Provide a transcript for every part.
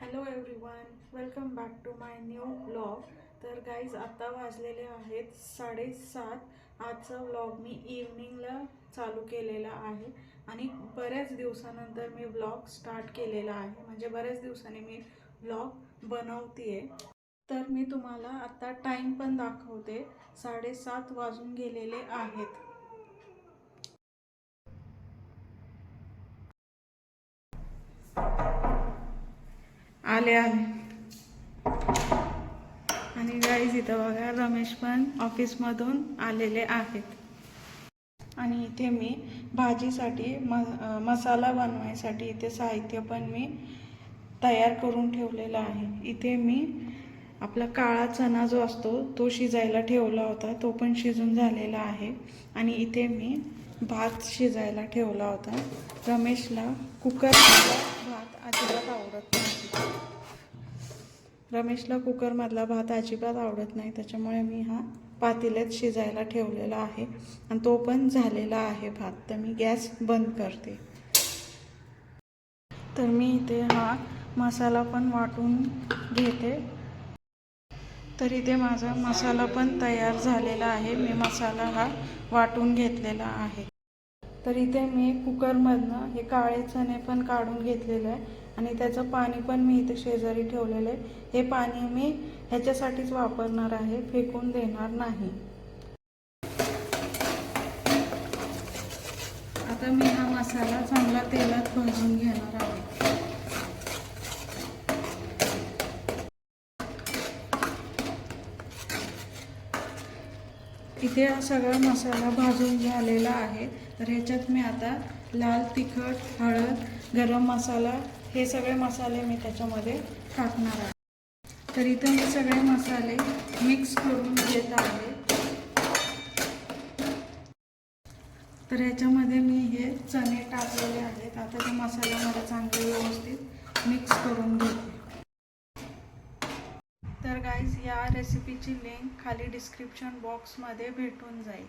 Hello everyone, welcome back to my new vlog. तर guys आता वाजलेले आहेत 7:30. आजचा व्लॉग मी इव्हनिंगला चालू केलेला आहे आणि बऱ्याच दिवसानंतर मी व्लॉग स्टार्ट केलेला आहे. म्हणजे बऱ्याच दिवसांनी मी व्लॉग बनवते. तर मी तुम्हाला आता टाईम पण दाखवते. 7:30 वाजून गेलेले आहेत. आले आणि गाईज इथं बघा, रमेश पण ऑफिसमधून आलेले आहेत. आणि इथे मी भाजीसाठी मसाला बनवायसाठी इथे साहित्य पण मी तयार करून ठेवलेलं आहे. इथे मी आपला काळा चणा जो असतो तो शिजायला ठेवला होता, तो पण शिजून झालेला आहे. आणि इथे मी भात शिजायला ठेवला होता. रमेशला कुकरमधला भात अजिबात आवडत नाही. रमेशला कुकरमधला भात अजिबात आवडत नाही, त्याच्यामुळे मी हा पातेल्यात शिजायला ठेवलेला आहे आणि तो पण झालेला आहे भात. तर मी गॅस बंद करते. तर मी इथे हा मसाला पण वाटून घेते. तर इथे माझा मसाला पण तयार झालेला आहे. मी मसाला हा वाटून घेतलेला आहे. तर इथे मी कुकरमधनं हे काळे चणे पण काढून घेतलेलं आहे आणि त्याचं पाणी पण मी इथे शेजारी ठेवलेलं आहे. हे पाणी मी ह्याच्यासाठीच वापरणार आहे, फेकून देणार नाही. आता मी हा मसाला चांगला तेलात भाजून घेणार आहे. इथे हा सगळा मसाला भाजून झालेला आहे. तर ह्याच्यात मी आता लाल तिखट, हळद, गरम मसाला हे सगळे मसाले मी त्याच्यामध्ये टाकणार आहे. तर इथं मी सगळे मसाले मिक्स करून घेत आहे. तर ह्याच्यामध्ये मी हे चणे टाकलेले आहेत. आता ते मसाल्यामध्ये चांगले व्यवस्थित मिक्स करून घेते. तर गाईज, या रेसिपीची लिंक खाली डिस्क्रिप्शन बॉक्समध्ये भेटून जाईल.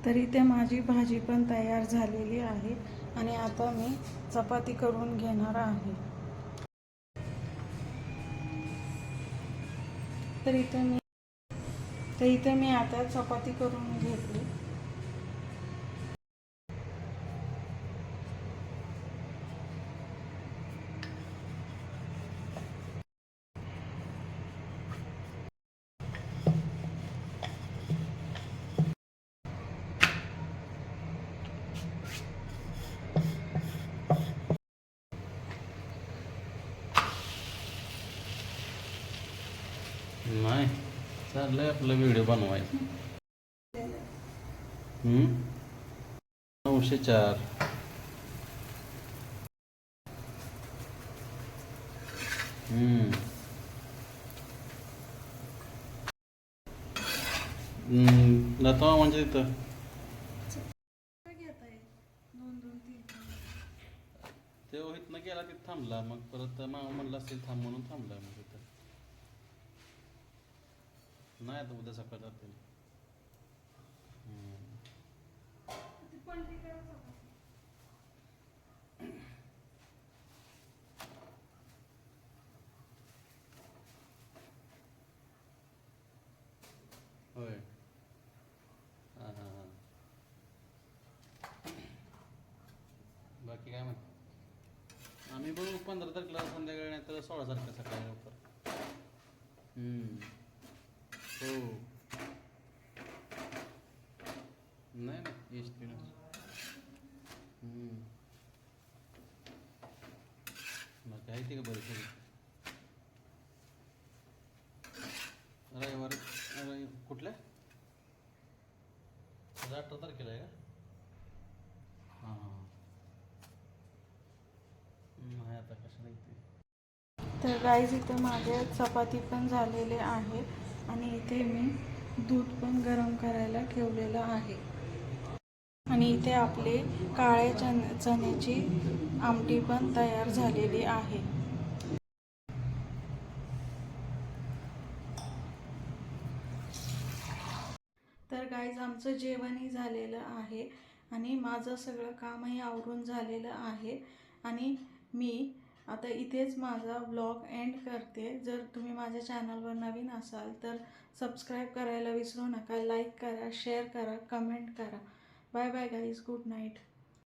तर इथे माझी भाजी पण तयार झालेली आहे आणि आता मी चपाती करून घेणार आहे. तर इथे मी आता चपाती करून घेतली. नाही चाललंय आपलं व्हिडिओ बनवायचं. 904. लता म्हणजे तिथं ते इथनं गेला तिथं थांबला, मग परत मामा म्हणलं असेल थांब म्हणून थांबला. मग तिथं नाही, आता उद्या सकाळ जाते. होय. हां हां हां. बाकी काय म्हणते? आम्ही बघू 15 तारखेला संध्याकाळी, नाही तर 16 तारखेला सकाळी लवकर. हो. नाही नाही, एस टी मग काय ते का बरं सगळं. रविवारी कुठल्या 18 तारखेला आहे का? हां हां. नाही आता कशाला येते. तर गाईज, इथे माझे चपाती पण झालेले आहे आणि इथे मी दूध पण गरम करायला ठेवलेलं आहे. आणि इथे आपले काळे चण्याची आमटी पण तयार झालेली आहे. तर गाईज, आमचं जेवणही झालेलं आहे आणि माझं सगळं कामही आवरून झालेलं आहे आणि मी आता इथेच माझा व्लॉग एंड करते. जर तुम्ही माझ्या चॅनलवर नवीन असाल तर सबस्क्राईब करायला विसरू नका. लाईक करा, शेअर करा, कमेंट करा. Bye bye guys, good night.